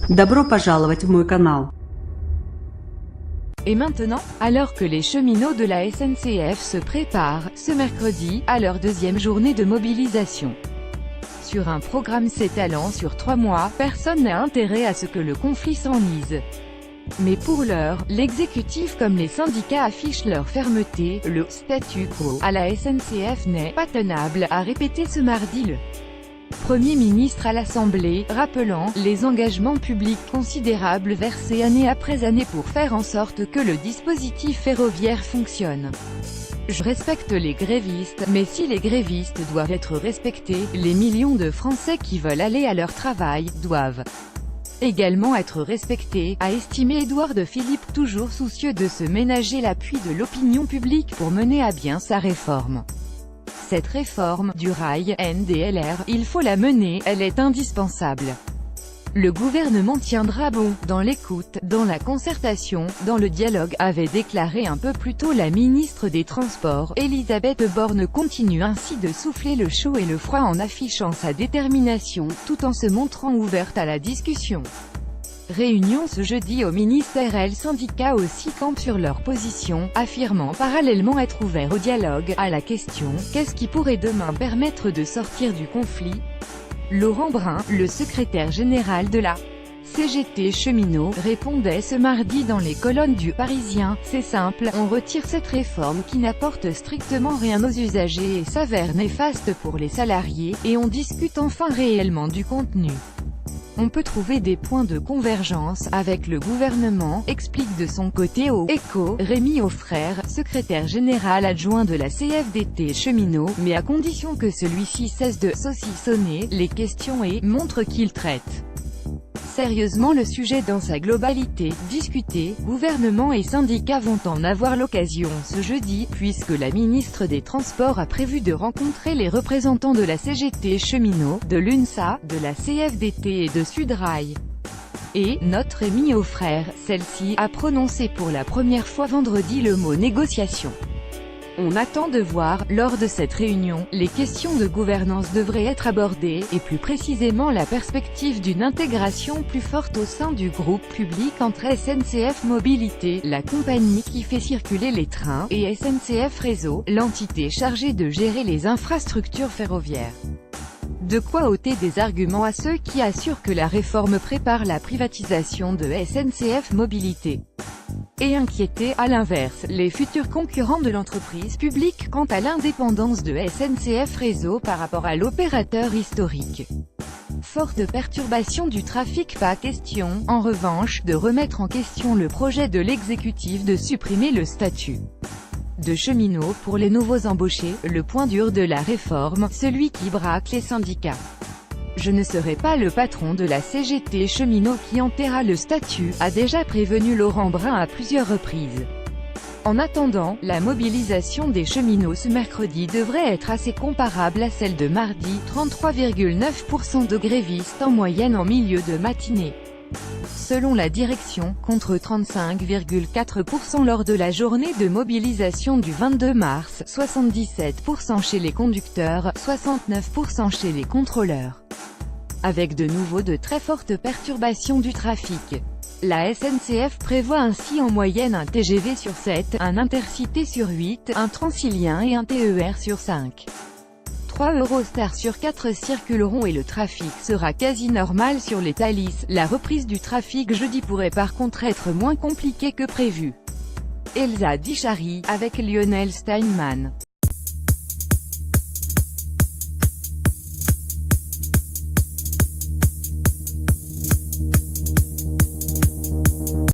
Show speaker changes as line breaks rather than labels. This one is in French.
Добро пожаловать в мой канал.
Et maintenant, alors que les cheminots de la SNCF se préparent, ce mercredi, à leur deuxième journée de mobilisation. Sur un programme s'étalant sur 3 mois, personne n'a intérêt à ce que le conflit s'enlise. Mais pour l'heure, l'exécutif comme les syndicats affichent leur fermeté, le « statu quo » à la SNCF n'est pas tenable, a répété ce mardi le Premier ministre à l'Assemblée, rappelant les engagements publics considérables versés année après année pour faire en sorte que le dispositif ferroviaire fonctionne. Je respecte les grévistes, mais si les grévistes doivent être respectés, les millions de Français qui veulent aller à leur travail, doivent également être respectés, a estimé Édouard de Philippe, toujours soucieux de se ménager l'appui de l'opinion publique pour mener à bien sa réforme. Cette réforme du rail, NDLR, il faut la mener, elle est indispensable. Le gouvernement tiendra bon, dans l'écoute, dans la concertation, dans le dialogue, avait déclaré un peu plus tôt la ministre des Transports. Elisabeth Borne continue ainsi de souffler le chaud et le froid en affichant sa détermination, tout en se montrant ouverte à la discussion. Réunion ce jeudi au ministère. Les syndicats aussi campent sur leur position, affirmant parallèlement être ouverts au dialogue. À la question « Qu'est-ce qui pourrait demain permettre de sortir du conflit ?», Laurent Brun, le secrétaire général de la CGT Cheminots, répondait ce mardi dans les colonnes du Parisien « C'est simple, on retire cette réforme qui n'apporte strictement rien aux usagers et s'avère néfaste pour les salariés, et on discute enfin réellement du contenu. On peut trouver des points de convergence avec le gouvernement », explique de son côté au Écho Rémi Auffrère, secrétaire général adjoint de la CFDT Cheminots, mais à condition que celui-ci cesse de saucissonner les questions et montre qu'il traite sérieusement le sujet dans sa globalité. Discuter, gouvernement et syndicats vont en avoir l'occasion ce jeudi, puisque la ministre des Transports a prévu de rencontrer les représentants de la CGT Cheminots, de l'UNSA, de la CFDT et de Sudrail. Et, note Rémi Auffrère, celle-ci a prononcé pour la première fois vendredi le mot « négociation ». On attend de voir, lors de cette réunion, les questions de gouvernance devraient être abordées, et plus précisément la perspective d'une intégration plus forte au sein du groupe public entre SNCF Mobilité, la compagnie qui fait circuler les trains, et SNCF Réseau, l'entité chargée de gérer les infrastructures ferroviaires. De quoi ôter des arguments à ceux qui assurent que la réforme prépare la privatisation de SNCF Mobilité. Et inquiéter, à l'inverse, les futurs concurrents de l'entreprise publique quant à l'indépendance de SNCF Réseau par rapport à l'opérateur historique. Forte perturbation du trafic. Pas question, en revanche, de remettre en question le projet de l'exécutif de supprimer le statut de cheminot pour les nouveaux embauchés, le point dur de la réforme, celui qui braque les syndicats. Je ne serai pas le patron de la CGT Cheminots qui enterra le statut, a déjà prévenu Laurent Brun à plusieurs reprises. En attendant, la mobilisation des cheminots ce mercredi devrait être assez comparable à celle de mardi, 33,9% de grévistes en moyenne en milieu de matinée. Selon la direction, contre 35,4% lors de la journée de mobilisation du 22 mars, 77% chez les conducteurs, 69% chez les contrôleurs. Avec de nouveau de très fortes perturbations du trafic. La SNCF prévoit ainsi en moyenne un TGV sur 7, un Intercité sur 8, un Transilien et un TER sur 5. 3 Eurostars sur 4 circuleront et le trafic sera quasi normal sur les Thalys. La reprise du trafic jeudi pourrait par contre être moins compliquée que prévu. Elsa Dichary, avec Lionel Steinman.